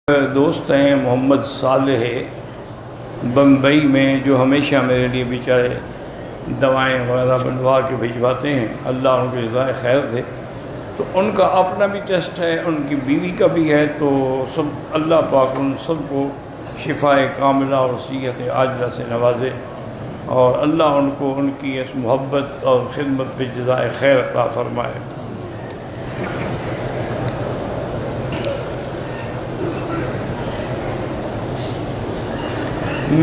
دوست ہیں محمد صالح بمبئی میں، جو ہمیشہ میرے لیے بیچارے دوائیں وغیرہ بنوا کے بھجواتے ہیں، اللہ ان کے جزائے خیر دے۔ تو ان کا اپنا بھی ٹیسٹ ہے، ان کی بیوی کا بھی ہے، تو سب اللہ پاک ان سب کو شفائے کاملہ اور صحت عاجلہ سے نوازے، اور اللہ ان کو ان کی اس محبت اور خدمت پہ جزائے خیر عطا فرمائے۔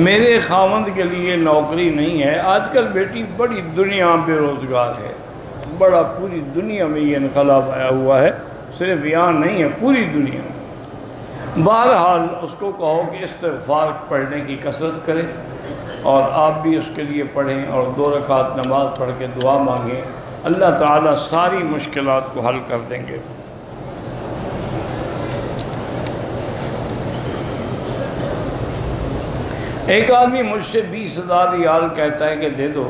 میرے خاوند کے لیے نوکری نہیں ہے۔ آج کل بیٹی بڑی دنیا بے روزگار ہے، بڑا پوری دنیا میں یہ انقلاب آیا ہوا ہے، صرف یہاں نہیں ہے، پوری دنیا میں۔ بہرحال اس کو کہو کہ استغفار پڑھنے کی کثرت کرے، اور آپ بھی اس کے لیے پڑھیں، اور 2 رکعت نماز پڑھ کے دعا مانگیں، اللہ تعالیٰ ساری مشکلات کو حل کر دیں گے۔ ایک آدمی مجھ سے 20,000 ریال کہتا ہے کہ دے دو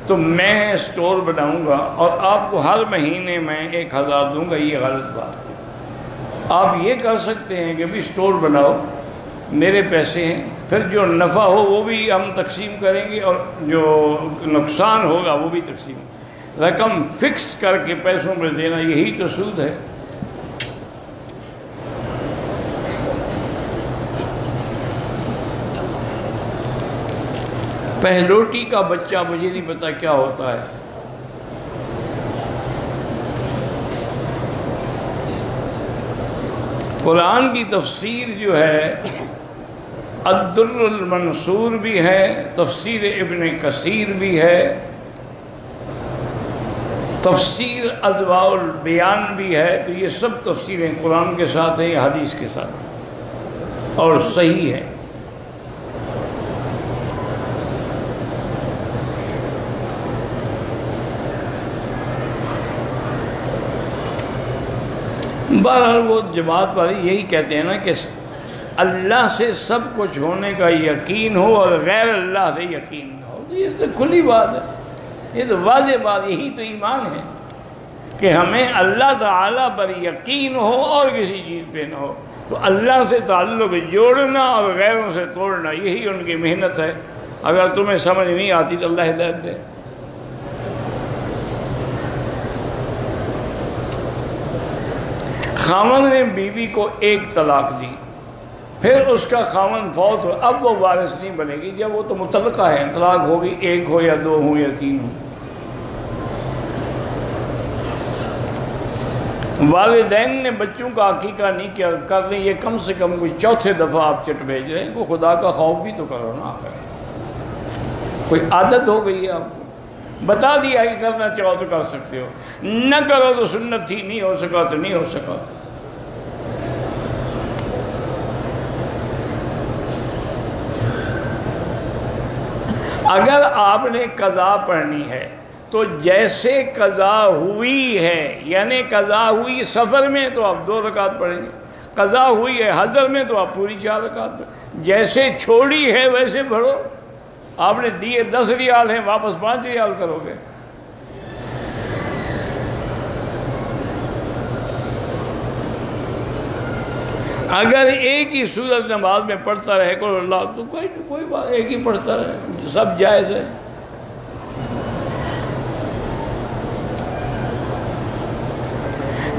تو میں سٹور بناؤں گا اور آپ کو ہر مہینے میں 1,000 دوں گا۔ یہ غلط بات ہے۔ آپ یہ کر سکتے ہیں کہ بھی سٹور بناؤ، میرے پیسے ہیں، پھر جو نفع ہو وہ بھی ہم تقسیم کریں گے، اور جو نقصان ہوگا وہ بھی تقسیم۔ رقم فکس کر کے پیسوں پہ دینا، یہی تو سود ہے۔ پہلوٹی کا بچہ مجھے نہیں پتا کیا ہوتا ہے۔ قرآن کی تفسیر جو ہے الدر المنصور بھی ہے، تفسیر ابن کثیر بھی ہے، تفسیر اضواء البیان بھی ہے۔ تو یہ سب تفسیریں قرآن کے ساتھ ہیں یا حدیث کے ساتھ، اور صحیح ہیں۔ بہرحال وہ جماعت والے یہی کہتے ہیں نا کہ اللہ سے سب کچھ ہونے کا یقین ہو اور غیر اللہ سے یقین نہ ہو۔ یہ تو کھلی بات ہے، یہ تو واضح بات، یہی تو ایمان ہے کہ ہمیں اللہ تعالیٰ پر یقین ہو اور کسی چیز پہ نہ ہو۔ تو اللہ سے تعلق جوڑنا اور غیروں سے توڑنا، یہی ان کی محنت ہے۔ اگر تمہیں سمجھ نہیں آتی تو اللہ ہدایت دے۔ خاوند نے بیوی کو 1 طلاق دی، پھر اس کا خاوند فوت ہو، اب وہ وارث نہیں بنے گی، جب وہ تو مطلقہ ہے، طلاق ہوگی، 1 ہو یا 2 ہو یا 3 ہو۔ والدین نے بچوں کا عقیقہ نہیں کیا، کر لیں، یہ کم سے کم کوئی 4تھے دفعہ آپ چٹ بھیج رہے ہیں، کوئی خدا کا خوف بھی تو کرو نا۔ کوئی عادت ہو گئی ہے آپ کو، بتا دیا کہ کرنا چاہو تو کر سکتے ہو، نہ کرو تو سنت تھی، نہیں ہو سکا تو نہیں ہو سکا۔ اگر آپ نے قضا پڑھنی ہے تو جیسے قضا ہوئی ہے، یعنی قضا ہوئی سفر میں تو آپ 2 رکعت پڑھیں گے، قضا ہوئی ہے حضر میں تو آپ پوری 4 رکعت پڑھیں، جیسے چھوڑی ہے ویسے پڑھو۔ آپ نے دیے 10 ریال ہیں، واپس 5 ریال کرو گے۔ اگر ایک ہی سورت نماز میں پڑھتا رہے قل اللہ، تو کوئی بات، ایک ہی پڑھتا رہے، سب جائز ہے۔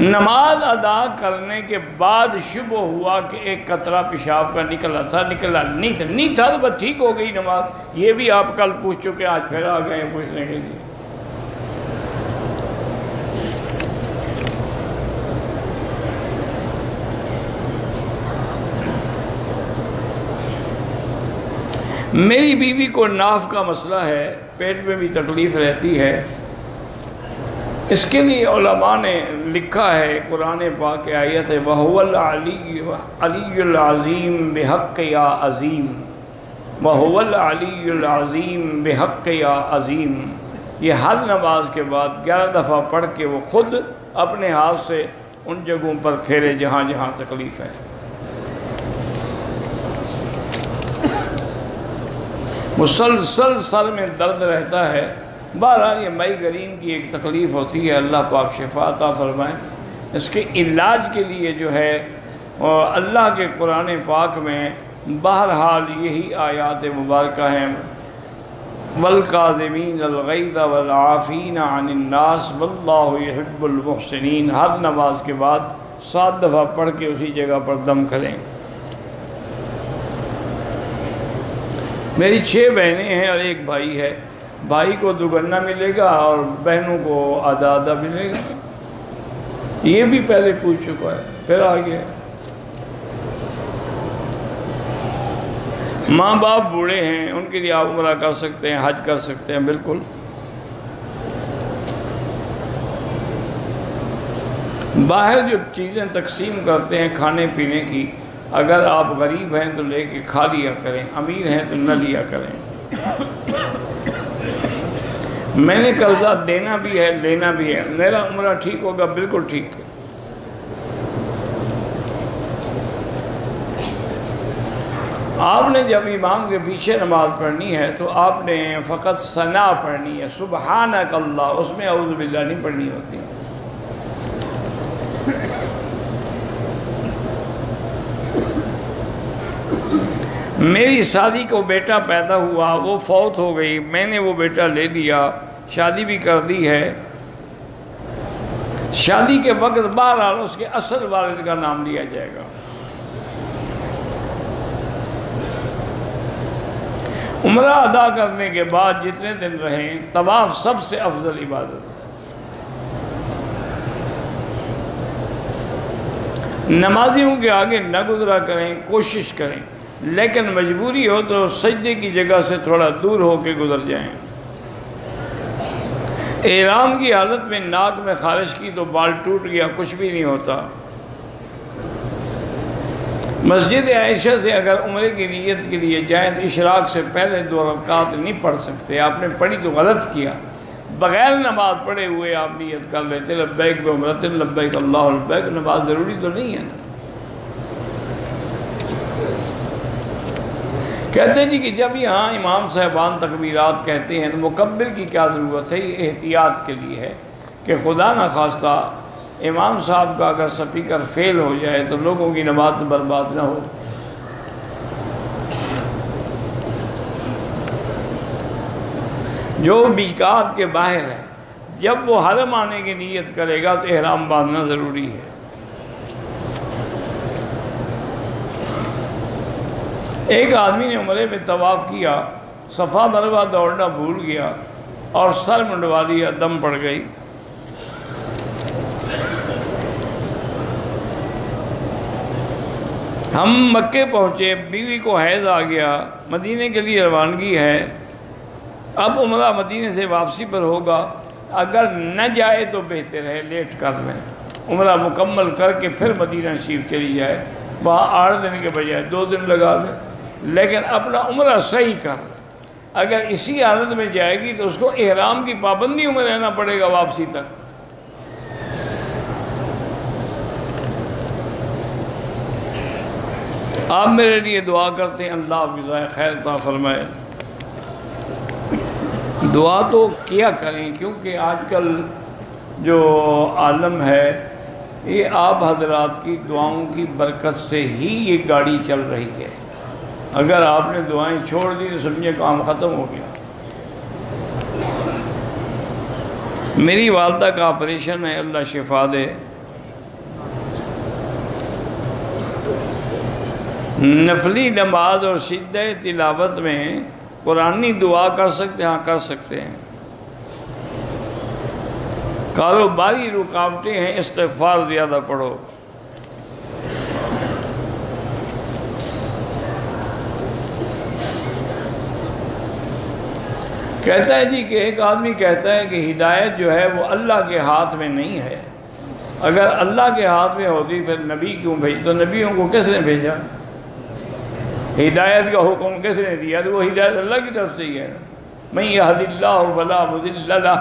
نماز ادا کرنے کے بعد شبہ ہوا کہ ایک قطرہ پیشاب کا نکلا نہیں تھا تو بس ٹھیک ہو گئی نماز۔ یہ بھی آپ کل پوچھ چکے، آج پھر آ گئے ہیں پوچھنے کے لیے۔ میری بیوی کو ناف کا مسئلہ ہے، پیٹ میں بھی تکلیف رہتی ہے، اس کے لیے علماء نے لکھا ہے، قرآن پاک کی آیت ہے وَهُوَ الْعَلِيُّ الْعَظِيمُ بِحَقِّ يَا عَظِيمُ، وَهُوَ الْعَلِيُّ الْعَظِيمُ بِحَقِّ يَا عَظِيمُ۔ یہ ہر نماز کے بعد 11 دفعہ پڑھ کے وہ خود اپنے ہاتھ سے ان جگہوں پر پھیرے جہاں جہاں تکلیف ہے۔ مسلسل سر میں درد رہتا ہے، بہرحال یہ مائیگرین کی ایک تکلیف ہوتی ہے، اللہ پاک شفا عطا فرمائے۔ اس کے علاج کے لیے جو ہے اور اللہ کے قرآن پاک میں بہرحال یہی آیات مبارکہ ہیں، والکاظمین الغیظ والعافین عن الناس واللہ یحب المحسنین، ہر نماز کے بعد 7 دفعہ پڑھ کے اسی جگہ پر دم کریں۔ میری 6 بہنیں ہیں اور 1 بھائی ہے، بھائی کو دوگنا ملے گا اور بہنوں کو آدھا آدھا ملے گا، یہ بھی پہلے پوچھ چکا ہے، پھر آگے ماں باپ بوڑھے ہیں، ان کے لیے آپ عمرہ کر سکتے ہیں، حج کر سکتے ہیں، بالکل۔ باہر جو چیزیں تقسیم کرتے ہیں کھانے پینے کی، اگر آپ غریب ہیں تو لے کے کھا لیا کریں، امیر ہیں تو نہ لیا کریں۔ میں نے قرضہ دینا بھی ہے لینا بھی ہے، میرا عمرہ ٹھیک ہوگا، بالکل ٹھیک ہے۔ آپ نے جب امام کے پیچھے نماز پڑھنی ہے تو آپ نے فقط ثنا پڑھنی ہے، سبحانک اللہ، اس میں اعوذ باللہ نہیں پڑھنی ہوتی۔ میری شادی کو بیٹا پیدا ہوا، وہ فوت ہو گئی، میں نے وہ بیٹا لے لیا، شادی بھی کر دی ہے، شادی کے وقت بہرحال اس کے اصل والد کا نام لیا جائے گا۔ عمرہ ادا کرنے کے بعد جتنے دن رہیں، طواف سب سے افضل عبادت ہے۔ نمازیوں کے آگے نہ گزرا کریں، کوشش کریں، لیکن مجبوری ہو تو سجدے کی جگہ سے تھوڑا دور ہو کے گزر جائیں۔ احرام کی حالت میں ناک میں خارش کی تو بال ٹوٹ گیا، کچھ بھی نہیں ہوتا۔ مسجد عائشہ سے اگر عمرے کی نیت کے لیے جائیں تو اشراق سے پہلے 2 رکعت نہیں پڑھ سکتے، آپ نے پڑھی تو غلط کیا، بغیر نماز پڑھے ہوئے آپ نیت کر لیتے لبیک بعمرۃ لبیک اللہ لبیک، نماز ضروری تو نہیں ہے نا۔ کہتے ہیں جی کہ جب یہاں امام صاحبان تکبیرات کہتے ہیں تو مکبر کی کیا ضرورت ہے، یہ احتیاط کے لیے ہے کہ خدا نخواستہ امام صاحب کا اگر سپیکر فیل ہو جائے تو لوگوں کی نماز برباد نہ ہو۔ جو میقات کے باہر ہے، جب وہ حرم آنے کی نیت کرے گا تو احرام باندھنا ضروری ہے۔ ایک آدمی نے عمرے میں طواف کیا، صفا مروہ دوڑنا بھول گیا اور سر منڈوا لیا، دم پڑ گئی۔ ہم مکے پہنچے، بیوی کو حیض آ گیا، مدینے کے لیے روانگی ہے، اب عمرہ مدینے سے واپسی پر ہوگا، اگر نہ جائے تو بہتر ہے لیٹ کر لیں، عمرہ مکمل کر کے پھر مدینہ شریف چلی جائے، وہاں 8 دن کے بجائے 2 دن لگا لیں، لیکن اپنا عمرہ صحیح کر لیں۔ اگر اسی حالت میں جائے گی تو اس کو احرام کی پابندیوں میں رہنا پڑے گا واپسی تک۔ آپ میرے لیے دعا کرتے ہیں، اللہ آپ کی جزائے خیر عطا فرمائے۔ دعا تو کیا کریں، کیونکہ آج کل جو عالم ہے یہ آپ حضرات کی دعاؤں کی برکت سے ہی یہ گاڑی چل رہی ہے۔ اگر آپ نے دعائیں چھوڑ دی تو سمجھے کام ختم ہو گیا۔ میری والدہ کا آپریشن ہے، اللہ شفا دے۔ نفلی نماز اور شدہ تلاوت میں قرآنی دعا کر سکتے ہیں؟ ہاں کر سکتے ہیں۔ کاروباری رکاوٹیں ہیں، استغفار زیادہ پڑھو۔ کہتا ہے جی کہ ایک آدمی کہتا ہے کہ ہدایت جو ہے وہ اللہ کے ہاتھ میں نہیں ہے، اگر اللہ کے ہاتھ میں ہوتی پھر نبی کیوں بھیج؟ تو نبیوں کو کس نے بھیجا؟ ہدایت کا حکم کس نے دیا؟ تو وہ ہدایت اللہ کی طرف سے ہی ہے۔ من یہد اللہ فلا مضل لہ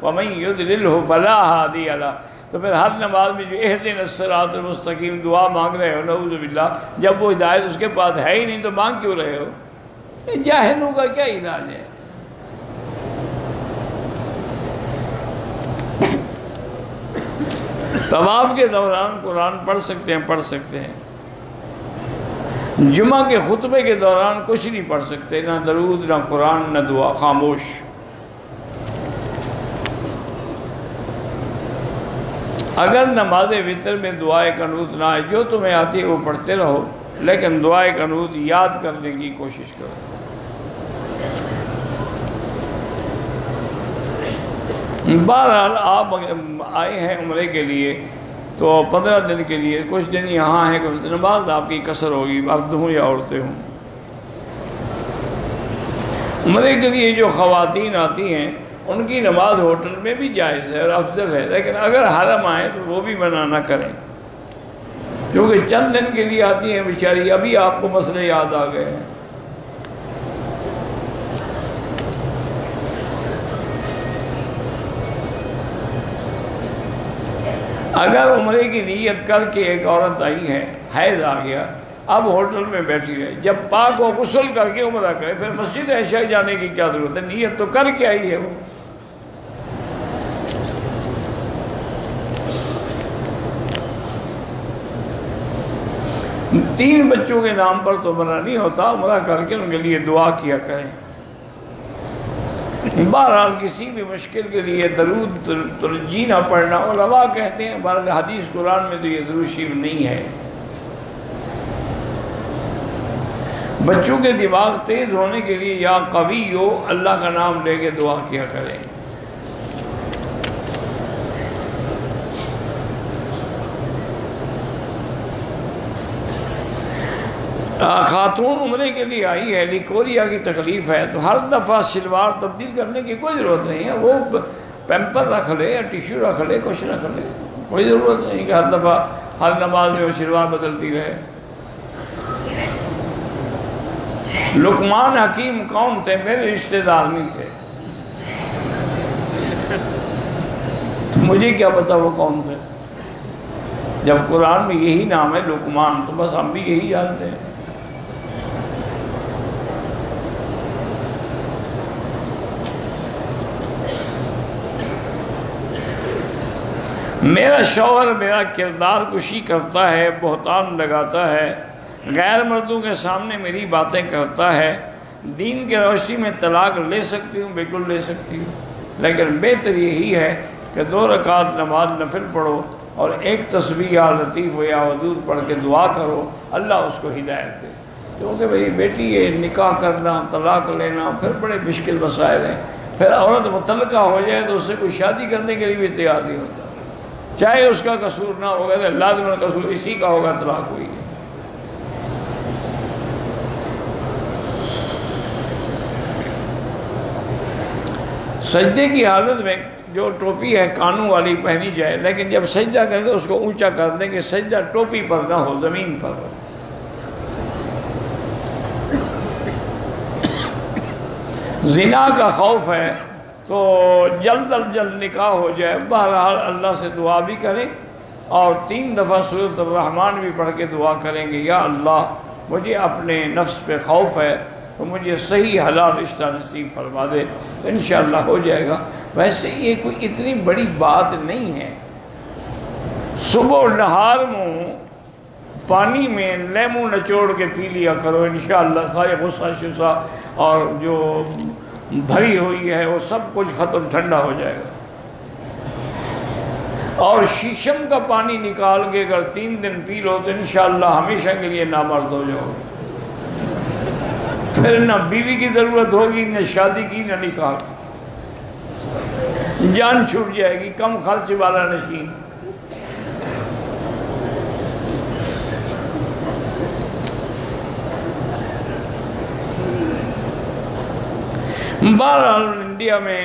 ومن یضللہ فلا ہادی لہ۔ تو پھر ہر نماز میں جو اہدنا الصراط المستقیم دعا مانگ رہے ہو، نعوذ باللہ، جب وہ ہدایت اس کے پاس ہے ہی نہیں تو مانگ کیوں رہے ہو؟ یہ جاہلوں کا کیا علاج ہے؟ طواف کے دوران قرآن پڑھ سکتے ہیں، پڑھ سکتے ہیں۔ جمعہ کے خطبے کے دوران کچھ نہیں پڑھ سکتے، نہ درود، نہ قرآن، نہ دعا، خاموش۔ اگر نماز وتر میں دعائے قنوت نہ آئے، جو تمہیں آتی ہے وہ پڑھتے رہو، لیکن دعائے قنوت یاد کرنے کی کوشش کرو۔ بہرحال آپ آئے ہیں عمرے کے لیے تو 15 دن کے لیے، کچھ دن یہاں ہیں، کچھ دن بعد آپ کی قصر ہوگی، مرد ہوں یا عورتیں ہوں۔ عمرے کے لیے جو خواتین آتی ہیں ان کی نماز ہوٹل میں بھی جائز ہے اور افضل ہے، لیکن اگر حرم آئے تو وہ بھی منع نہ کریں، کیونکہ چند دن کے لیے آتی ہیں بیچاری، ابھی آپ کو مسئلے یاد آ گئے ہیں۔ اگر عمرے کی نیت کر کے ایک عورت آئی ہے، حیض آ گیا، اب ہوٹل میں بیٹھی رہے، جب پاک ہو غسل کر کے عمرہ کرے، پھر مسجد عائشہ جانے کی کیا ضرورت ہے؟ نیت تو کر کے آئی ہے وہ۔ تین بچوں کے نام پر تو عمرہ نہیں ہوتا، عمرہ کر کے ان کے لیے دعا کیا کریں۔ بہرحال کسی بھی مشکل کے لیے درود ترجیح نہ پڑھنا، علماء کہتے ہیں بہرحال حدیث قرآن میں تو یہ درود شریف نہیں ہے۔ بچوں کے دماغ تیز ہونے کے لیے یا قوی ہو، اللہ کا نام لے کے دعا کیا کریں۔ خاتون عمرے کے لیے آئی ہے، لیکوریا کی تکلیف ہے، تو ہر دفعہ شلوار تبدیل کرنے کی کوئی ضرورت نہیں ہے، وہ پیمپر رکھ لے یا ٹیشو رکھ لے، کچھ رکھ لے، کوئی ضرورت نہیں کہ ہر دفعہ ہر نماز میں وہ شلوار بدلتی رہے۔ لقمان حکیم کون تھے؟ میرے رشتہ دار نہیں تھے، تو مجھے کیا پتا وہ کون تھے؟ جب قرآن میں یہی نام ہے لقمان، تو بس ہم بھی یہی جانتے ہیں۔ میرا شوہر میرا کردار کشی کرتا ہے، بہتان لگاتا ہے، غیر مردوں کے سامنے میری باتیں کرتا ہے، دین کے روشنی میں طلاق لے سکتی ہوں؟ بالکل لے سکتی ہوں، لیکن بہتر یہی ہے کہ 2 رکعت نماز نفل پڑھو اور ایک تسبیح یا لطیف و یا ودود پڑھ کے دعا کرو، اللہ اس کو ہدایت دے۔ کیونکہ میری بیٹی یہ نکاح کرنا، طلاق لینا، پھر بڑے مشکل مسائل ہیں، پھر عورت مطلقہ ہو جائے تو اس سے کوئی شادی کرنے کے لیے بھی تیار نہیں ہوتا، چاہے اس کا قصور نہ ہوگا، تو لازماً قصور اسی کا ہوگا، طلاق ہوئی ہے۔ سجدے کی حالت میں جو ٹوپی ہے کانوں والی پہنی جائے، لیکن جب سجدہ کریں تو اس کو اونچا کر دیں کہ سجدہ ٹوپی پر نہ ہو، زمین پر ہو۔ زنا کا خوف ہے تو جلد از جلد نکاح ہو جائے، بہرحال اللہ سے دعا بھی کریں اور 3 دفعہ سورۃ الرحمن بھی پڑھ کے دعا کریں گے، یا اللہ مجھے اپنے نفس پہ خوف ہے تو مجھے صحیح حلال رشتہ نصیب فرما دے، تو انشاءاللہ ہو جائے گا۔ ویسے یہ کوئی اتنی بڑی بات نہیں ہے، صبح و نہار منہ پانی میں لیموں نچوڑ کے پی لیا کرو، انشاءاللہ سارے غصہ شصہ اور جو بھری ہوئی ہے وہ سب کچھ ختم، ٹھنڈا ہو جائے گا۔ اور شیشم کا پانی نکال کے اگر 3 دن پی لو تو انشاءاللہ ہمیشہ کے لیے نامرد ہو جاؤ، پھر نہ بیوی کی ضرورت ہوگی، نہ شادی کی، نہ نکاح کی، جان چھوٹ جائے گی، کم خرچ والا نشین۔ بہرحال انڈیا میں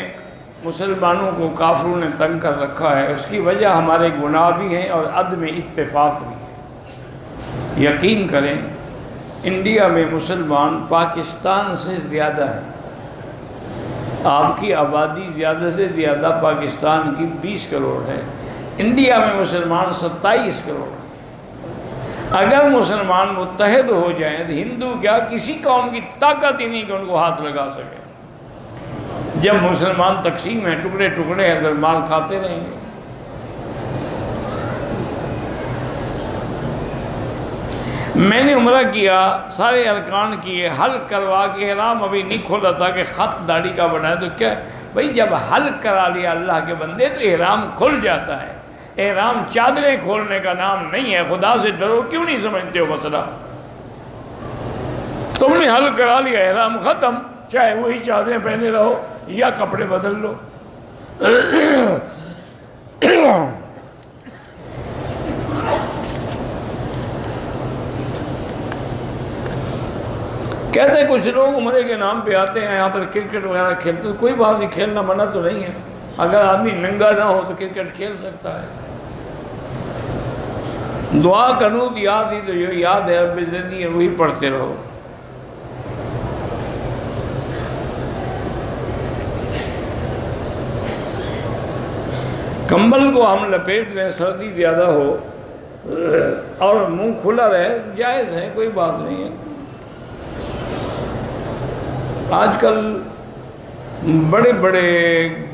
مسلمانوں کو کافروں نے تنگ کر رکھا ہے، اس کی وجہ ہمارے گناہ بھی ہیں اور عدم اتفاق بھی ہے۔ یقین کریں انڈیا میں مسلمان پاکستان سے زیادہ ہیں، آپ کی آبادی زیادہ سے زیادہ پاکستان کی 20 کروڑ ہے، انڈیا میں مسلمان 27 کروڑ ہیں۔ اگر مسلمان متحد ہو جائیں تو ہندو کیا کسی قوم کی طاقت ہی نہیں کہ ان کو ہاتھ لگا سکے۔ جب مسلمان تقسیم ہیں، ٹکڑے ٹکڑے ہیں، اگر مال کھاتے رہیں گے۔ میں نے عمرہ کیا، سارے ارکان کیے، حل کروا کے احرام ابھی نہیں کھولا تھا کہ خط داڑھی کا بنایا، تو کیا بھائی جب حل کرا لیا اللہ کے بندے تو احرام کھل جاتا ہے۔ احرام چادریں کھولنے کا نام نہیں ہے، خدا سے ڈرو، کیوں نہیں سمجھتے ہو مسئلہ؟ تم نے حل کرا لیا، احرام ختم، چاہے وہی چادریں پہنے رہو یا کپڑے بدل لو۔ کہتے ہیں کچھ لوگ عمرے کے نام پہ آتے ہیں یہاں پر کرکٹ وغیرہ کھیلتے ہیں، کوئی بات نہیں، کھیلنا منع تو نہیں ہے، اگر آدمی ننگا نہ ہو تو کرکٹ کھیل سکتا ہے۔ دعا قنوت یاد ہی تو جو یاد ہے رب زدنی ہے وہی پڑھتے رہو۔ کمبل کو ہم لپیٹ لیں، سردی زیادہ ہو اور منہ کھلا رہے، جائز ہے، کوئی بات نہیں ہے۔ آج کل بڑے بڑے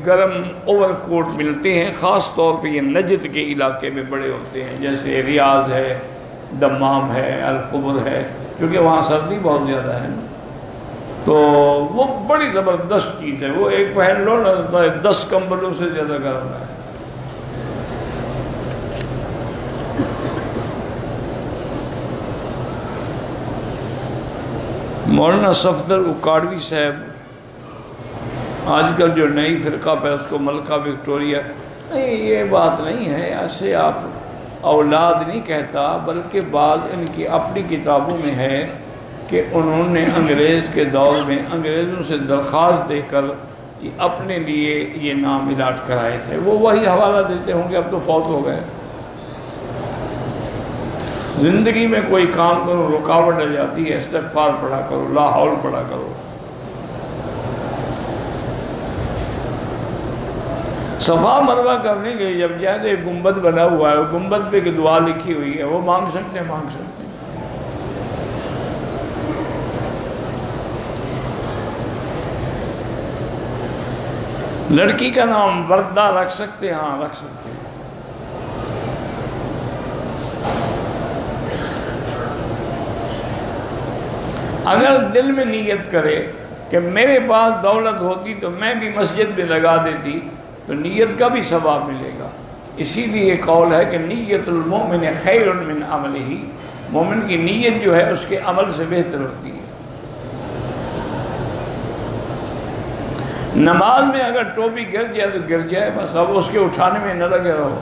گرم اوور کوٹ ملتے ہیں، خاص طور پہ یہ نجد کے علاقے میں بڑے ہوتے ہیں، جیسے ریاض ہے، دمام ہے، الخبر ہے، کیونکہ وہاں سردی بہت زیادہ ہے نا، تو وہ بڑی زبردست چیز ہے، وہ ایک پہن لو نا 10 کمبلوں سے زیادہ گرم ہے۔ مولانا صفدر اکاڑوی صاحب آج کل جو نئی فرقہ پہ اس کو ملکہ وکٹوریہ، نہیں یہ بات نہیں ہے، ایسے آپ اولاد نہیں کہتا، بلکہ بعض ان کی اپنی کتابوں میں ہے کہ انہوں نے انگریز کے دور میں انگریزوں سے درخواست دے کر اپنے لیے یہ نام الاٹ کرائے تھے، وہ وہی حوالہ دیتے ہوں گے، اب تو فوت ہو گئے۔ زندگی میں کوئی کام کرو رکاوٹ آ جاتی ہے، استغفار پڑھا کرو، لا حول پڑھا کرو۔ صفا مروہ کرنے کے جب جائے گنبد بنا ہوا ہے، گنبد پہ کہ دعا لکھی ہوئی ہے، وہ مانگ سکتے ہیں، مانگ سکتے ہیں۔ لڑکی کا نام وردہ رکھ سکتے ہیں، ہاں رکھ سکتے ہیں۔ اگر دل میں نیت کرے کہ میرے پاس دولت ہوتی تو میں بھی مسجد میں لگا دیتی، تو نیت کا بھی ثواب ملے گا۔ اسی لیے قول ہے کہ نیت المؤمن خیر من عملہ، مومن کی نیت جو ہے اس کے عمل سے بہتر ہوتی ہے۔ نماز میں اگر ٹوپی گر جائے تو گر جائے، بس اب اس کے اٹھانے میں نہ لگے رہو۔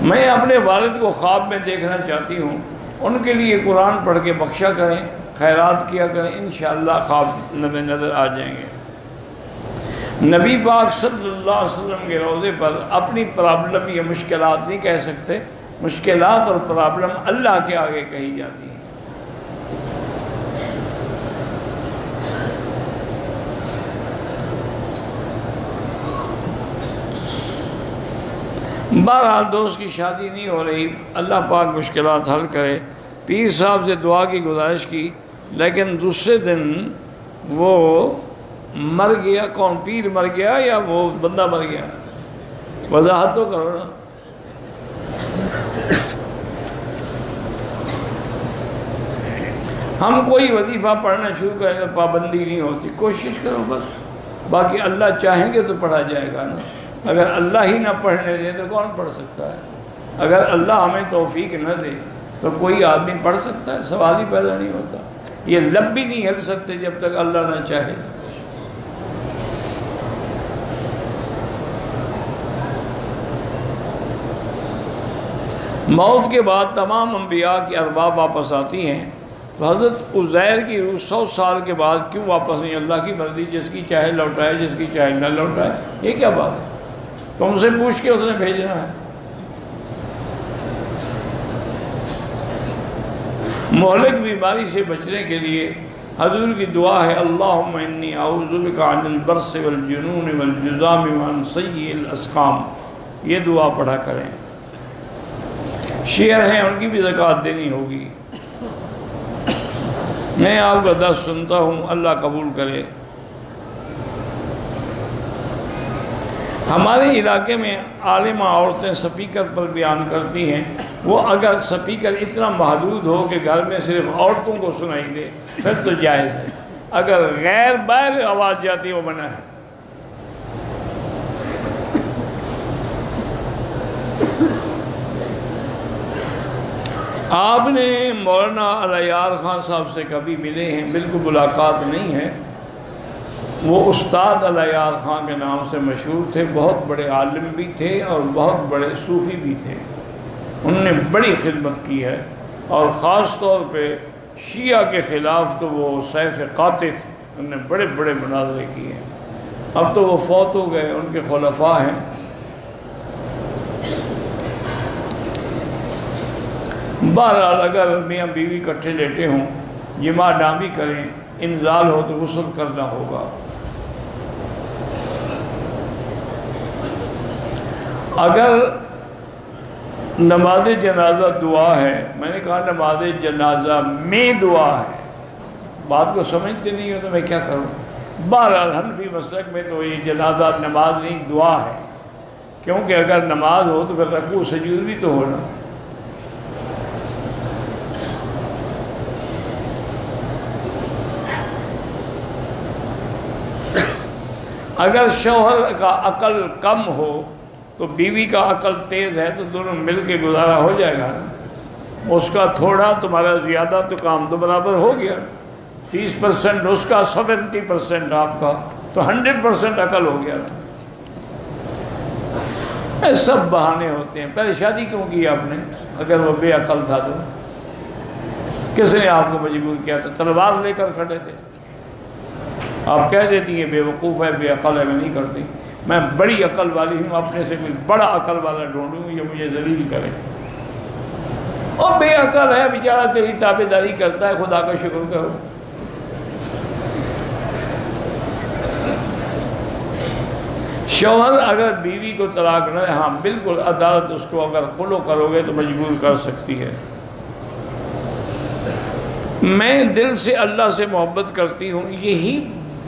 میں اپنے والد کو خواب میں دیکھنا چاہتی ہوں، ان کے لیے قرآن پڑھ کے بخشا کریں، خیرات کیا کریں، انشاءاللہ خواب نظر آ جائیں گے۔ نبی پاک صلی اللہ علیہ وسلم کے روضے پر اپنی پرابلم یا مشکلات نہیں کہہ سکتے، مشکلات اور پرابلم اللہ کے آگے کہی جاتی ہیں۔ بہرحال دوست کی شادی نہیں ہو رہی، اللہ پاک مشکلات حل کرے۔ پیر صاحب سے دعا کی گزارش کی، لیکن دوسرے دن وہ مر گیا۔ کون، پیر مر گیا یا وہ بندہ مر گیا؟ وضاحت تو کرو نا۔ ہم کوئی وظیفہ پڑھنا شروع کریں تو پابندی نہیں ہوتی، کوشش کرو بس، باقی اللہ چاہیں گے تو پڑھا جائے گا نا۔ اگر اللہ ہی نہ پڑھنے دے تو کون پڑھ سکتا ہے؟ اگر اللہ ہمیں توفیق نہ دے تو کوئی آدمی پڑھ سکتا ہے؟ سوال ہی پیدا نہیں ہوتا۔ یہ لب بھی نہیں ہل سکتے جب تک اللہ نہ چاہے۔ موت کے بعد تمام انبیاء کی ارواح واپس آتی ہیں، تو حضرت عزیر کی روح 100 سال کے بعد کیوں واپس نہیں؟ اللہ کی مرضی، جس کی چاہے لوٹائے، جس کی چاہے نہ لوٹائے، یہ کیا بات ہے؟ تم سے پوچھ کے اس نے بھیجنا ہے۔ مہلک بیماری سے بچنے کے لیے حضور کی دعا ہے، اللہم انی اعوذ بک عن البرص والجنون والجذام وعن سیء الاسقام، یہ دعا پڑھا کریں۔ شعر ہیں، ان کی بھی زکوٰۃ دینی ہوگی۔ میں آپ کا درس سنتا ہوں، اللہ قبول کرے۔ ہمارے علاقے میں عالمہ عورتیں سپیکر پر بیان کرتی ہیں، وہ اگر سپیکر اتنا محدود ہو کہ گھر میں صرف عورتوں کو سنائی دے پھر تو جائز ہے، اگر غیر باہر آواز جاتی ہے وہ منع ہے۔ آپ نے مولانا علیار خان صاحب سے کبھی ملے ہیں؟ بالکل ملاقات نہیں ہے۔ وہ استاد علیار خان کے نام سے مشہور تھے، بہت بڑے عالم بھی تھے اور بہت بڑے صوفی بھی تھے۔ انہوں نے بڑی خدمت کی ہے، اور خاص طور پہ شیعہ کے خلاف تو وہ سیف قاطع تھے، انہوں نے بڑے بڑے مناظرے کیے ہیں۔ اب تو وہ فوت ہو گئے، ان کے خلفاء ہیں۔ بہرحال اگر میاں بیوی اکٹھے لیٹے ہوں، جماع نہ بھی کریں، انزال ہو تو غسل کرنا ہوگا۔ اگر نماز جنازہ دعا ہے، میں نے کہا نماز جنازہ میں دعا ہے، بات کو سمجھتے نہیں ہو تو میں کیا کروں؟ بہرحال حنفی مسلک میں تو یہ جنازہ نماز نہیں دعا ہے، کیونکہ اگر نماز ہو تو پھر رکوع سجود بھی تو ہونا۔ اگر شوہر کا عقل کم ہو تو بیوی کا عقل تیز ہے تو دونوں مل کے گزارا ہو جائے گا نا۔ اس کا تھوڑا تمہارا زیادہ تو کام تو برابر ہو گیا، 30% اس کا، 70% آپ کا، تو 100% عقل ہو گیا نا۔ یہ سب بہانے ہوتے ہیں۔ پہلے شادی کیوں کی آپ نے اگر وہ بے عقل تھا تو؟ کس نے آپ کو مجبور کیا تھا؟ تلوار لے کر کھڑے تھے؟ آپ کہہ دیتی ہیں بے وقوف ہے، بے عقل ہے، میں نہیں کرتی۔ میں بڑی عقل والی ہوں، اپنے سے کوئی بڑا عقل والا ڈھونڈوں یہ مجھے ذلیل کرے۔ اور بے عقل ہے بیچارہ، تیری تابع داری کرتا ہے، خدا کا شکر کرو۔ شوہر اگر بیوی کو طلاق نہ دے، ہاں بالکل عدالت اس کو اگر خلو کرو گے تو مجبور کر سکتی ہے۔ میں دل سے اللہ سے محبت کرتی ہوں، یہی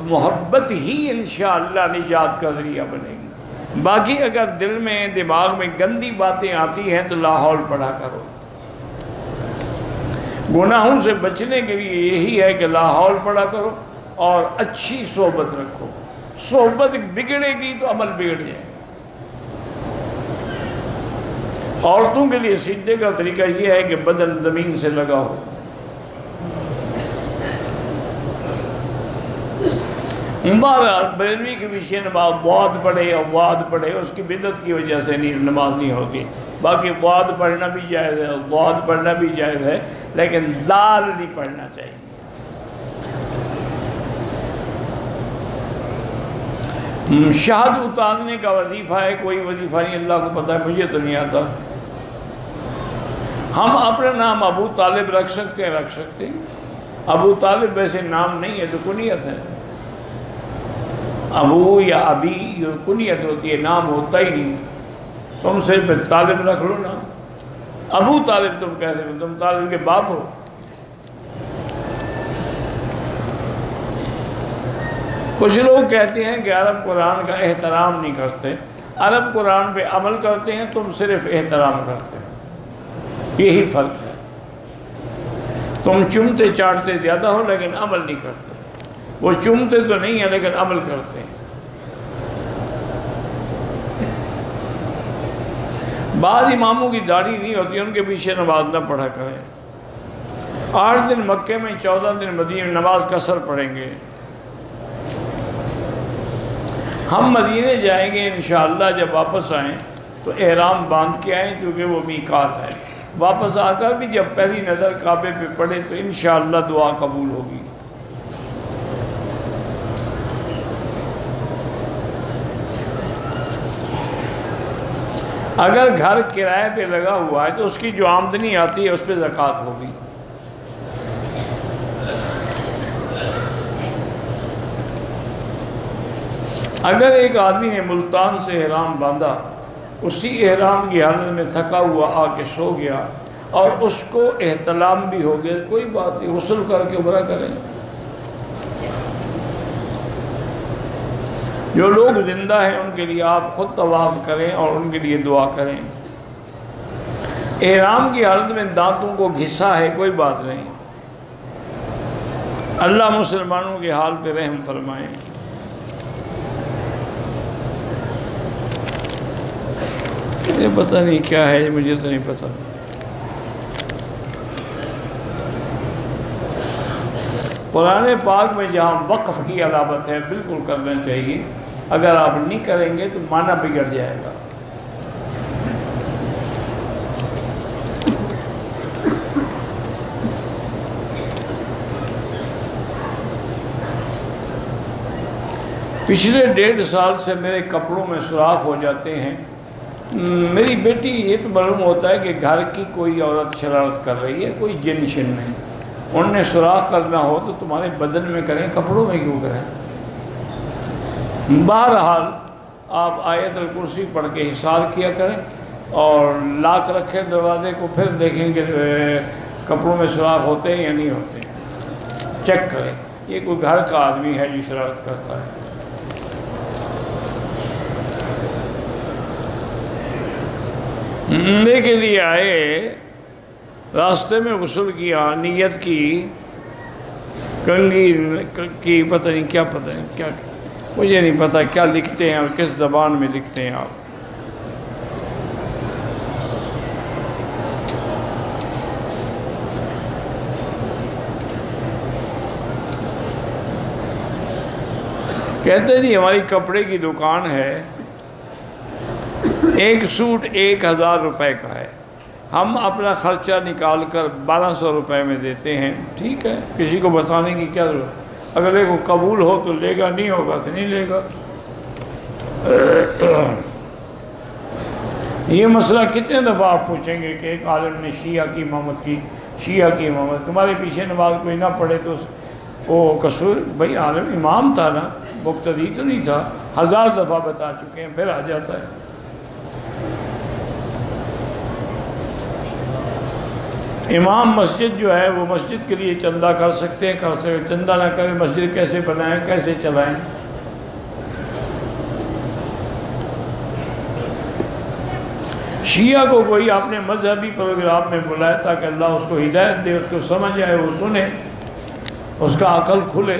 محبت ہی انشاءاللہ نجات کا ذریعہ بنے گی۔ باقی اگر دل میں دماغ میں گندی باتیں آتی ہیں تو لا حول پڑھا کرو۔ گناہوں سے بچنے کے لیے یہی ہے کہ لا حول پڑھا کرو اور اچھی صحبت رکھو۔ صحبت بگڑے گی تو عمل بگڑ جائے۔ عورتوں کے لیے سجدے کا طریقہ یہ ہے کہ بدن زمین سے لگا ہو۔ بہرحال بریلوی کے پیچھے نماز بعد پڑھے یا واد پڑھے، اس کی بدعت کی وجہ سے نماز نہیں ہوتی۔ باقی بعد پڑھنا بھی جائز ہے، بعد پڑھنا بھی جائز ہے، لیکن دال نہیں پڑھنا چاہیے۔ شہد اتارنے کا وظیفہ ہے، کوئی وظیفہ نہیں، اللہ کو پتہ ہے، مجھے تو نہیں آتا۔ ہم اپنا نام ابو طالب رکھ سکتے ہیں۔ ابو طالب ویسے نام نہیں ہے تو کنیت ہے۔ ابو یا ابی یہ کنیت ہوتی ہے، نام ہوتا ہی نہیں۔ تم صرف طالب رکھ لو نا، ابو طالب تم کہہ دو، تم طالب کے باپ ہو۔ کچھ لوگ کہتے ہیں کہ عرب قرآن کا احترام نہیں کرتے، عرب قرآن پہ عمل کرتے ہیں، تم صرف احترام کرتے ہو، یہی فرق ہے۔ تم چومتے چاٹتے زیادہ ہو لیکن عمل نہیں کرتے، وہ چومتے تو نہیں ہیں لیکن عمل کرتے ہیں۔ بعض اماموں کی داڑھی نہیں ہوتی، ان کے پیچھے نماز نہ پڑھا کریں۔ 8 دن مکے میں، 14 دن مدینے میں نماز قصر پڑھیں گے۔ ہم مدینے جائیں گے انشاءاللہ، جب واپس آئیں تو احرام باندھ کے آئیں کیونکہ وہ میقات ہے۔ واپس آ کر بھی جب پہلی نظر کعبے پہ پڑے تو انشاءاللہ دعا قبول ہوگی۔ اگر گھر کرائے پہ لگا ہوا ہے تو اس کی جو آمدنی آتی ہے اس پہ زکوٰۃ ہوگی۔ اگر ایک آدمی نے ملتان سے احرام باندھا، اسی احرام کی حالت میں تھکا ہوا آ کے سو گیا اور اس کو احتلام بھی ہو گیا، کوئی بات نہیں، غسل کر کے عمرہ کریں۔ جو لوگ زندہ ہیں ان کے لیے آپ خود طواف کریں اور ان کے لیے دعا کریں۔ احرام کی حالت میں دانتوں کو گھسا ہے، کوئی بات نہیں، اللہ مسلمانوں کے حال پہ رحم فرمائیں۔ یہ پتہ نہیں کیا ہے، مجھے تو نہیں پتہ۔ قرآن پاک میں جہاں وقف کی علامت ہے بالکل کرنا چاہیے، اگر آپ نہیں کریں گے تو معنی بگڑ جائے گا۔ پچھلے 1.5 سال سے میرے کپڑوں میں سوراخ ہو جاتے ہیں۔ میری بیٹی یہ تو معلوم ہوتا ہے کہ گھر کی کوئی عورت شرارت کر رہی ہے، کوئی جن شن نہیں۔ انہوں نے سوراخ کرنا ہو تو تمہارے بدن میں کریں، کپڑوں میں کیوں کریں؟ بہرحال آپ آیت الکرسی پڑھ کے حصار کیا کریں اور لاک رکھیں دروازے کو، پھر دیکھیں کہ کپڑوں میں سوراخ ہوتے ہیں یا نہیں ہوتے ہیں، چیک کریں۔ یہ کوئی گھر کا آدمی ہے جو شرارت کرتا ہے۔ عمرے کے لیے آئے، راستے میں غسل کیا، نیت کی، کنگھی کی، پتہ نہیں کیا، پتہ نہیں کیا، مجھے نہیں پتہ کیا لکھتے ہیں اور کس زبان میں لکھتے ہیں آپ۔ کہتے جی ہماری کپڑے کی دکان ہے، ایک سوٹ 1000 روپے کا ہے، ہم اپنا خرچہ نکال کر 1200 روپے میں دیتے ہیں، ٹھیک ہے، کسی کو بتانے کی کیا ضرورت، اگر کو قبول ہو تو لے گا، نہیں ہوگا تو نہیں لے گا۔ یہ مسئلہ کتنے دفعہ آپ پوچھیں گے کہ ایک عالم نے شیعہ کی امامت کی، شیعہ کی امامت، تمہارے پیچھے نماز کوئی نہ پڑھے تو وہ قصور؟ بھائی عالم امام تھا نا، مقتدی تو نہیں تھا، 1000 دفعہ بتا چکے ہیں، پھر آ جاتا ہے۔ امام مسجد جو ہے وہ مسجد کے لیے چندہ کر سکتے ہیں، چندہ نہ کریں، مسجد کیسے بنائیں، کیسے چلائیں؟ شیعہ کو کوئی اپنے مذہبی پروگرام میں بلائے تاکہ اللہ اس کو ہدایت دے، اس کو سمجھ آئے، وہ سنے، اس کا عقل کھلے۔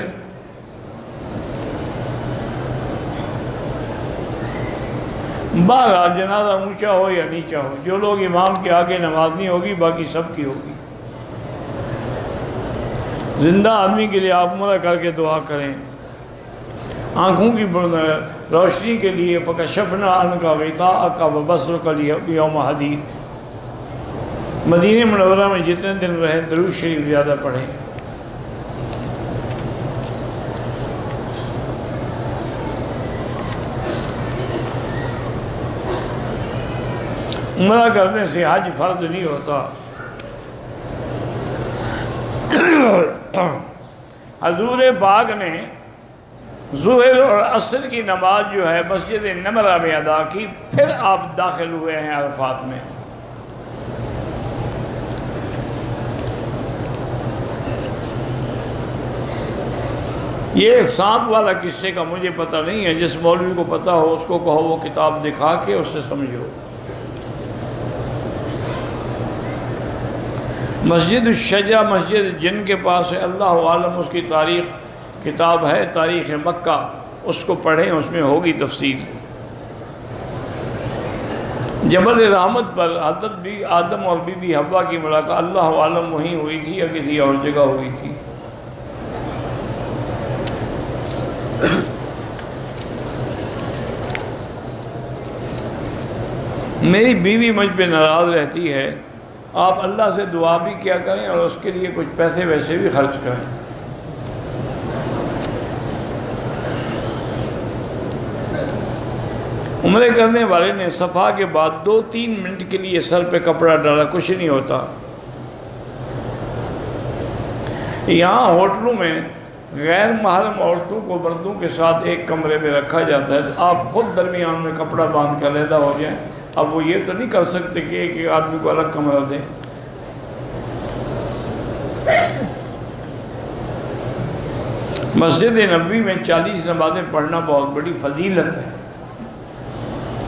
بہرحال جنازہ اونچا ہو یا نیچا ہو، جو لوگ امام کے آگے نماز نہیں ہوگی باقی سب کی ہوگی۔ زندہ آدمی کے لیے آپ عمرہ کر کے دعا کریں، آنکھوں کی روشنی کے لیے فَكَشَفْنَا عَنْكَ غِطَاءَكَ وَبَصَرَكَ الْيَوْمَ حَدِيدٌ۔ مدینہ منورہ میں جتنے دن رہیں درود شریف زیادہ پڑھیں۔ عمرہ کرنے سے حج فرض نہیں ہوتا۔ حضور پاک نے ظہر اور عصر کی نماز جو ہے مسجد نمرہ میں ادا کی، پھر آپ داخل ہوئے ہیں عرفات میں۔ یہ سانپ والا قصے کا مجھے پتہ نہیں ہے، جس مولوی کو پتہ ہو اس کو کہو وہ کتاب دکھا کے اس سے سمجھو۔ مسجد الشجرہ مسجد جن کے پاس ہے، اللہ عالم اس کی تاریخ کتاب ہے، تاریخ مکہ، اس کو پڑھیں، اس میں ہوگی تفصیل۔ جبل رحمت پر حضرت بھی آدم اور بی بی حوا کی ملاقات اللہ عالم وہیں ہوئی تھی یا کسی اور جگہ ہوئی تھی۔ میری بیوی مجھ پہ ناراض رہتی ہے، آپ اللہ سے دعا بھی کیا کریں اور اس کے لیے کچھ پیسے ویسے بھی خرچ کریں۔ عمرے کرنے والے نے صفا کے بعد 2-3 منٹ کے لیے سر پہ کپڑا ڈالا، کچھ نہیں ہوتا۔ یہاں ہوٹلوں میں غیر محرم عورتوں کو مردوں کے ساتھ ایک کمرے میں رکھا جاتا ہے، آپ خود درمیان میں کپڑا باندھ کر علیحدہ ہو جائیں۔ اب وہ یہ تو نہیں کر سکتے کہ ایک آدمی کو الگ کمرہ دیں۔ مسجد نبوی میں 40 نمازیں پڑھنا بہت بڑی فضیلت ہے،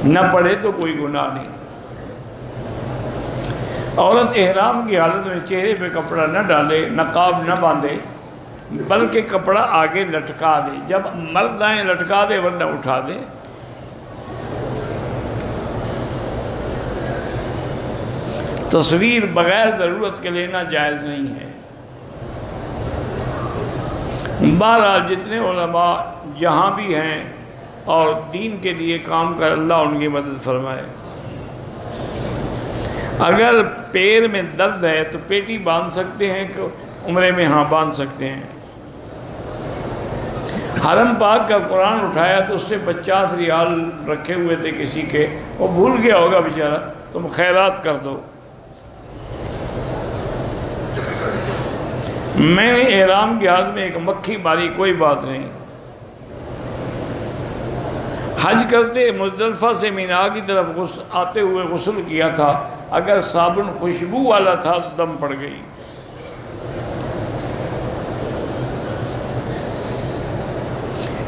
نہ پڑھے تو کوئی گناہ نہیں۔ عورت احرام کی حالت میں چہرے پہ کپڑا نہ ڈالے، نقاب نہ باندھے، بلکہ کپڑا آگے لٹکا دے، جب مرد آئیں لٹکا دے ورنہ اٹھا دے۔ تصویر بغیر ضرورت کے لینا جائز نہیں ہے۔ بہرحال جتنے علماء جہاں بھی ہیں اور دین کے لیے کام کر، اللہ ان کی مدد فرمائے۔ اگر پیر میں درد ہے تو پیٹی باندھ سکتے ہیں کہ عمرے میں؟ ہاں باندھ سکتے ہیں۔ حرم پاک کا قرآن اٹھایا تو اس سے 50 ریال رکھے ہوئے تھے کسی کے، وہ بھول گیا ہوگا بیچارہ، تم خیرات کر دو۔ میں نے احرام کی حالت میں ایک مکھی ماری، کوئی بات نہیں۔ حج کرتے مزدلفہ سے مینا کی طرف آتے ہوئے غسل کیا تھا، اگر صابن خوشبو والا تھا تو دم پڑ گئی۔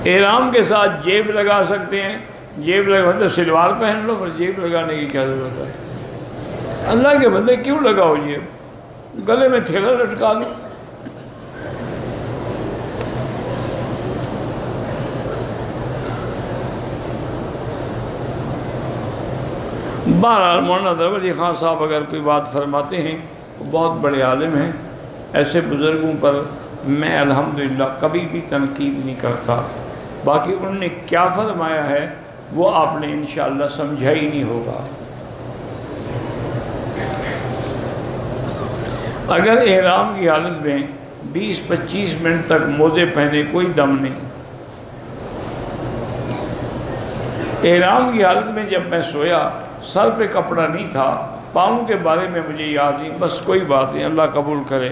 احرام کے ساتھ جیب لگا سکتے ہیں، جیب لگا تو سلوار پہن لو، پھر جیب لگانے کی کیا ضرورت ہے؟ اللہ کے بندے کیوں لگاؤ جیب؟ گلے میں تھیلا لٹکا دو۔ بہرحال مولانا ظفر علی خان صاحب اگر کوئی بات فرماتے ہیں، وہ بہت بڑے عالم ہیں، ایسے بزرگوں پر میں الحمدللہ کبھی بھی تنقید نہیں کرتا۔ باقی انہوں نے کیا فرمایا ہے وہ آپ نے انشاءاللہ سمجھا ہی نہیں ہوگا۔ اگر احرام کی حالت میں 20-25 منٹ تک موزے پہنے کوئی دم نہیں۔ احرام کی حالت میں جب میں سویا سر پہ کپڑا نہیں تھا، پاؤں کے بارے میں مجھے یاد نہیں، بس کوئی بات نہیں، اللہ قبول کرے۔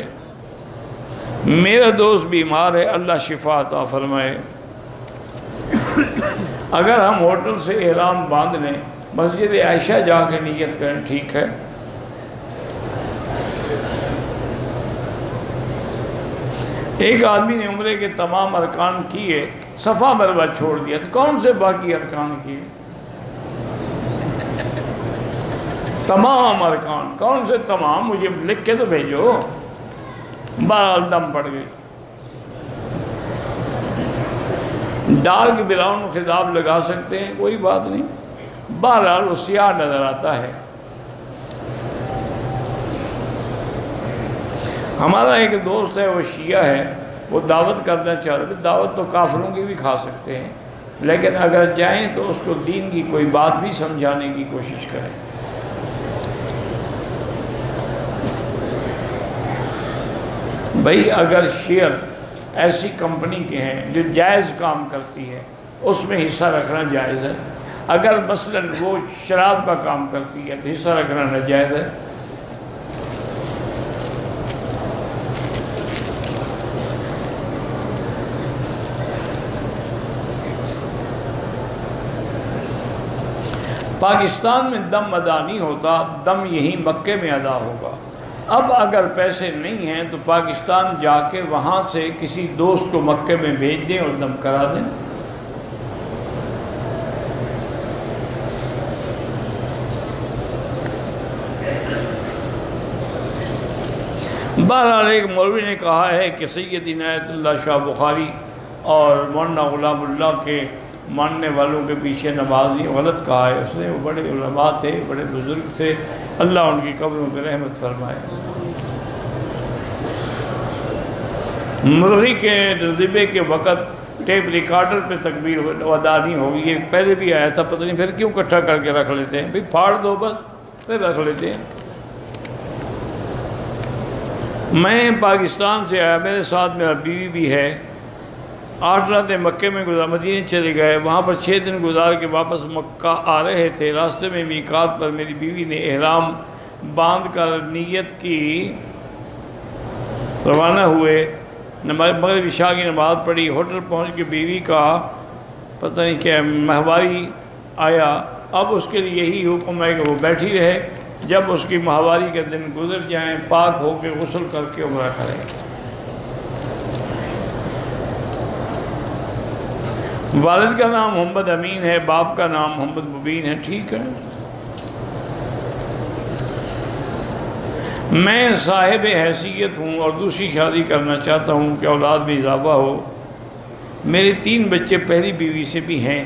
میرا دوست بیمار ہے، اللہ شفا عطا فرمائے۔ اگر ہم ہوٹل سے احرام باندھ لیں، مسجد عائشہ جا کے نیت کریں، ٹھیک ہے۔ ایک آدمی نے عمرے کے تمام ارکان کیے، صفا مروہ چھوڑ دیا، تو کون سے باقی ارکان کیے؟ تمام ارکان، کون سے تمام؟ مجھے لکھ کے تو بھیجو۔ بہرحال دم پڑ گئی۔ ڈارک براؤن خطاب لگا سکتے ہیں، کوئی بات نہیں، بہرحال وہ سیاہ نظر آتا ہے۔ ہمارا ایک دوست ہے، وہ شیعہ ہے، وہ دعوت کرنا چاہتے ہیں۔ دعوت تو کافروں کی بھی کھا سکتے ہیں، لیکن اگر جائیں تو اس کو دین کی کوئی بات بھی سمجھانے کی کوشش کریں۔ بھئی اگر شیئر ایسی کمپنی کے ہیں جو جائز کام کرتی ہے، اس میں حصہ رکھنا جائز ہے۔ اگر مثلا وہ شراب کا کام کرتی ہے تو حصہ رکھنا ناجائز ہے۔ پاکستان میں دم ادا نہیں ہوتا، دم یہیں مکے میں ادا ہوگا۔ اب اگر پیسے نہیں ہیں تو پاکستان جا کے وہاں سے کسی دوست کو مکے میں بھیج دیں اور دم کرا دیں۔ بہرحال ایک مولوی نے کہا ہے کہ سید عنایت اللہ شاہ بخاری اور مولانا غلام اللہ کے ماننے والوں کے پیچھے نماز نہیں، غلط کہا ہے اس نے۔ وہ بڑے علماء تھے، بڑے بزرگ تھے، اللہ ان کی قبروں پہ رحمت فرمائے۔ مرغی کے ذبح کے وقت ٹیپ ریکارڈر پہ تکبیر ادا نہیں ہوگی، یہ پہلے بھی آیا تھا، پتہ نہیں پھر کیوں اکٹھا کر کے رکھ لیتے ہیں؟ بھئی پھاڑ دو بس، پھر رکھ لیتے ہیں۔ میں پاکستان سے آیا، میرے ساتھ میرا بیوی بھی ہے۔ 8 راتیں مکے میں گزار، مدینے چلے گئے، وہاں پر 6 دن گزار کے واپس مکہ آ رہے تھے۔ راستے میں میقات پر میری بیوی نے احرام باندھ کر نیت کی، روانہ ہوئے، مغرب عشاء کی نماز پڑھی۔ ہوٹل پہنچ کے بیوی کا پتہ نہیں کیا ماہواری آیا۔ اب اس کے لیے یہی حکم ہے کہ وہ بیٹھی رہے، جب اس کی ماہواری کے دن گزر جائیں پاک ہو کے غسل کر کے عمرہ کریں۔ والد کا نام محمد امین ہے، باپ کا نام محمد مبین ہے، ٹھیک ہے۔ میں صاحب حیثیت ہوں اور دوسری شادی کرنا چاہتا ہوں کہ اولاد میں اضافہ ہو۔ میرے 3 بچے پہلی بیوی سے بھی ہیں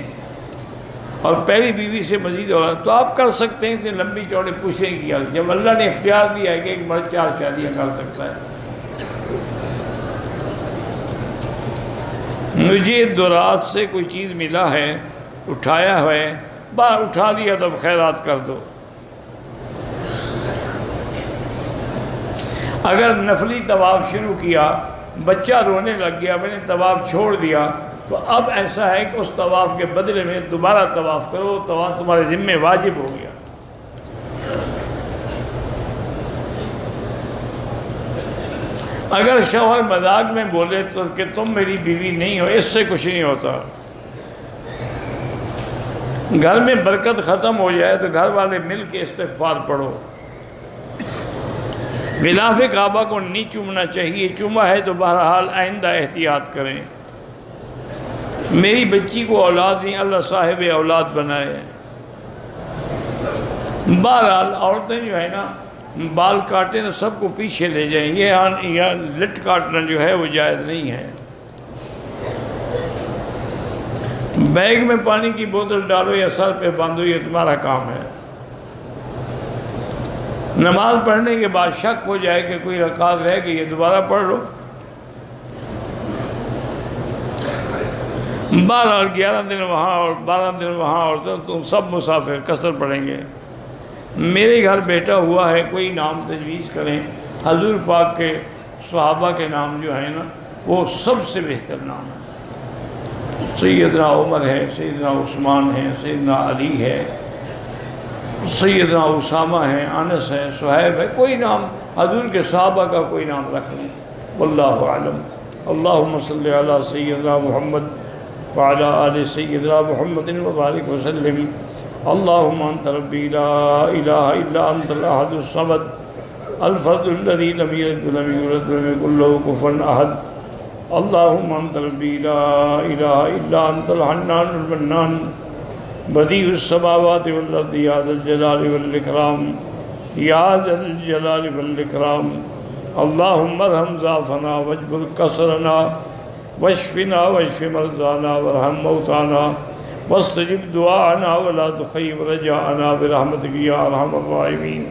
اور پہلی بیوی سے مزید اولاد، تو آپ کر سکتے ہیں۔ اتنی لمبی چوڑے پوچھنے کی حالت، جب اللہ نے اختیار دیا ہے کہ ایک مرد 4 شادیاں کر سکتا ہے۔ مجھے دورات سے کوئی چیز ملا ہے، اٹھایا ہے، باہر اٹھا دیا تو خیرات کر دو۔ اگر نفلی طواف شروع کیا، بچہ رونے لگ گیا، میں نے طواف چھوڑ دیا، تو اب ایسا ہے کہ اس طواف کے بدلے میں دوبارہ طواف کرو، طواف تمہارے ذمہ واجب ہو گیا۔ اگر شوہر مذاق میں بولے تو کہ تم میری بیوی نہیں ہو، اس سے کچھ نہیں ہوتا۔ گھر میں برکت ختم ہو جائے تو گھر والے مل کے استغفار پڑھو۔ غلاف کعبہ کو نہیں چومنا چاہیے، چوما ہے تو بہرحال آئندہ احتیاط کریں۔ میری بچی کو اولاد نہیں، اللہ صاحب اولاد بنائے۔ بہرحال عورتیں جو ہے نا بال کاٹیں تو سب کو پیچھے لے جائیں، یہ لٹ کاٹنا جو ہے وہ جائز نہیں ہے۔ بیگ میں پانی کی بوتل ڈالو یا سر پہ باندھو، یہ تمہارا کام ہے۔ نماز پڑھنے کے بعد شک ہو جائے کہ کوئی رکعت رہ گئی ہے، دوبارہ پڑھ لو۔ 11 دن وہاں اور 12 دن وہاں، اور تم سب مسافر قصر پڑھیں گے۔ میرے گھر بیٹا ہوا ہے، کوئی نام تجویز کریں۔ حضور پاک کے صحابہ کے نام جو ہیں نا وہ سب سے بہتر نام ہے۔ سیدنا عمر ہے، سیدنا عثمان ہے، سیدنا علی ہے، سیدنا اسامہ ہے، انس ہے، صہیب ہے، کوئی نام حضور کے صحابہ کا کوئی نام رکھ لیں۔ واللہ اعلم۔ اللہم صلی علی سیدنا محمد وعلی آل سیدنا محمد وبارک وسلم۔ اللہم انت ربی لا الہ الا انت الاحد الصمد الفرد الذی لم یلد ولم یولد ولم یکن لہ کفوا احد۔ اللہم انت ربی لا الہ الا انت الحنان المنان بدیع السماوات والارض یا ذا الجلال والاکرام یا ذا الجلال والاکرام۔ اللہم ارحم ضعفنا واجبر کسرنا واشفنا واشف مرضانا وارحم موتانا واستجب دعاءنا ولا تخيب رجاءنا برحمتك يا ارحم الراحمين۔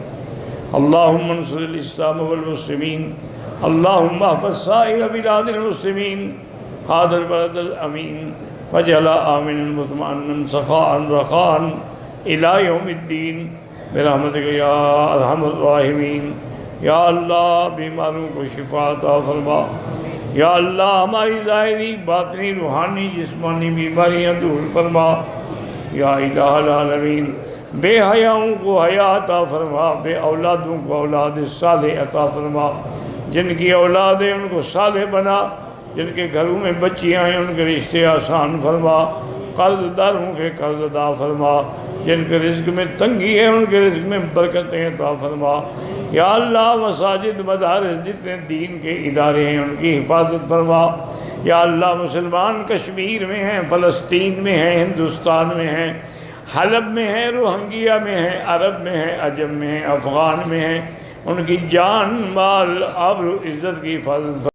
اللہم انصر الاسلام والمسلمین۔ اللہم احفظ سائر بلاد المسلمین هذا البلد الامین فاجعلها آمنا مطمئنا سخاء رخاء الى یوم الدین برحمتک یا ارحم الراحمین۔ یا اللہ بیماروں کو شفا عطا فرما۔ یا اللہ ہماری ظاہری باطنی روحانی جسمانی بیماریاں دور فرما۔ یا الہ العالمین بے حیاؤں کو حیا عطا فرما، بے اولادوں کو اولاد صالح عطا فرما۔ جن کی اولاد ہے ان کو صالح بنا، جن کے گھروں میں بچیاں ہیں ان کے رشتے آسان فرما، قرض داروں کے قرض ادا فرما، جن کے رزق میں تنگی ہے ان کے رزق میں برکتیں عطا فرما۔ یا اللہ مساجد مدارس جتنے دین کے ادارے ہیں ان کی حفاظت فرما۔ یا اللہ مسلمان کشمیر میں ہیں، فلسطین میں ہیں، ہندوستان میں ہیں، حلب میں ہیں، روہنگیا میں ہیں، عرب میں ہیں، عجم میں ہیں، افغان میں ہیں، ان کی جان مال آبرو عزت کی حفاظت فرما۔